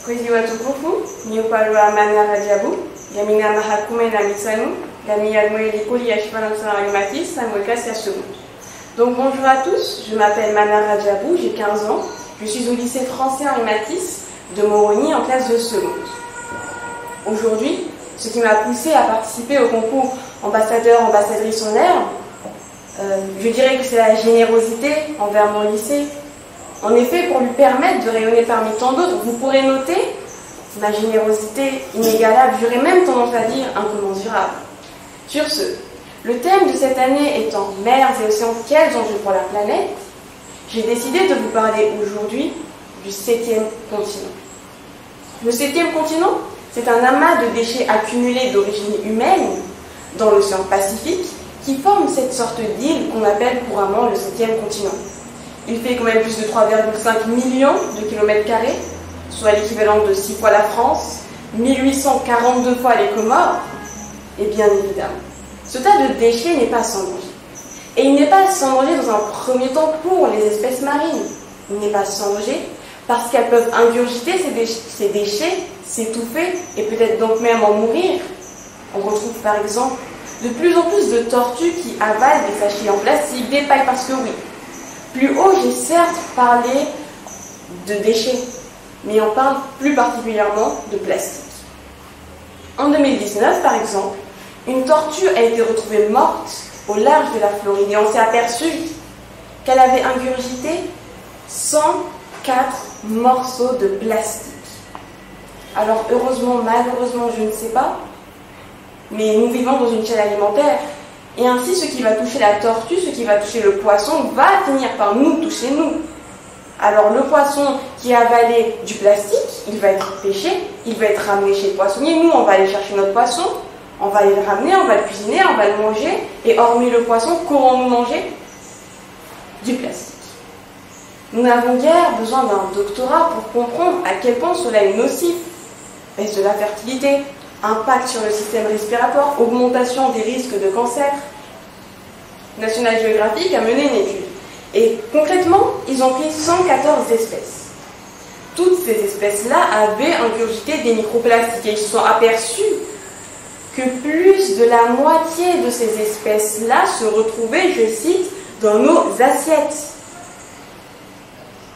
Kwezi watukufu, ni upande wa Mana Rajabu, Yamina Mahakume na Mitsanu, Gamia Moelikuli Yashifana Matis, Samuelkas Yassoum. Donc bonjour à tous, je m'appelle Mana Rajabu, j'ai 15 ans, je suis au lycée français Henri Matisse de Moroni en classe de seconde. Aujourd'hui, ce qui m'a poussé à participer au concours ambassadeur-ambassadrice en herbe, je dirais que c'est la générosité envers mon lycée. En effet, pour lui permettre de rayonner parmi tant d'autres, vous pourrez noter ma générosité inégalable, j'aurais même tendance à dire incommensurable. Sur ce, le thème de cette année étant mers et océans, quels enjeux pour la planète, j'ai décidé de vous parler aujourd'hui du 7e continent. Le 7e continent, c'est un amas de déchets accumulés d'origine humaine dans l'océan Pacifique qui forme cette sorte d'île qu'on appelle couramment le 7e continent. Il fait quand même plus de 3,5 millions de kilomètres carrés, soit l'équivalent de 6 fois la France, 1842 fois les Comores, et bien évidemment, ce tas de déchets n'est pas sans danger. Et il n'est pas sans danger dans un premier temps pour les espèces marines. Il n'est pas sans danger parce qu'elles peuvent ingurgiter ces déchets, s'étouffer et peut-être donc même en mourir. On retrouve par exemple de plus en plus de tortues qui avalent des sachets en plastique, des pailles parce que oui. Plus haut, j'ai certes parlé de déchets, mais on parle plus particulièrement de plastique. En 2019, par exemple, une tortue a été retrouvée morte au large de la Floride et on s'est aperçu qu'elle avait ingurgité 104 morceaux de plastique. Alors heureusement, malheureusement, je ne sais pas, mais nous vivons dans une chaîne alimentaire. Et ainsi, ce qui va toucher la tortue, ce qui va toucher le poisson, va finir par nous toucher nous. Alors le poisson qui a avalé du plastique, il va être pêché, il va être ramené chez le poissonnier. Nous, on va aller chercher notre poisson, on va aller le ramener, on va le cuisiner, on va le manger. Et hormis le poisson, qu'aurons-nous mangé? Du plastique. Nous n'avons guère besoin d'un doctorat pour comprendre à quel point cela est nocif. Baisse de la fertilité, impact sur le système respiratoire, augmentation des risques de cancer. National Geographic a mené une étude. Et concrètement, ils ont pris 114 espèces. Toutes ces espèces-là avaient ingurgité des microplastiques et ils se sont aperçus que plus de la moitié de ces espèces-là se retrouvaient, je cite, dans nos assiettes.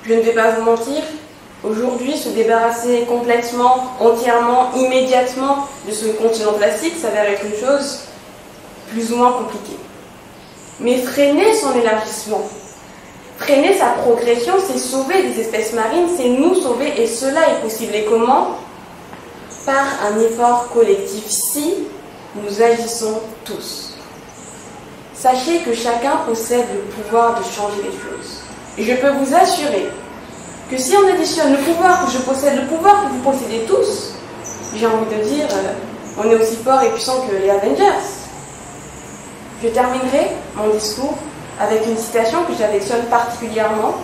Je ne vais pas vous mentir, aujourd'hui, se débarrasser complètement, entièrement, immédiatement de ce continent plastique s'avère être une chose plus ou moins compliquée. Mais freiner son élargissement, freiner sa progression, c'est sauver des espèces marines, c'est nous sauver, et cela est possible. Et comment? Par un effort collectif, si nous agissons tous. Sachez que chacun possède le pouvoir de changer les choses. Et je peux vous assurer que si on additionne le pouvoir que je possède, le pouvoir que vous possédez tous, j'ai envie de dire, on est aussi fort et puissant que les Avengers. Je terminerai mon discours avec une citation que j'affectionne particulièrement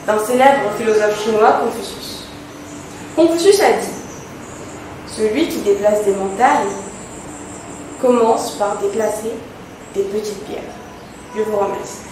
d'un célèbre philosophe chinois, Confucius. Confucius a dit « Celui qui déplace des montagnes commence par déplacer des petites pierres. » Je vous remercie.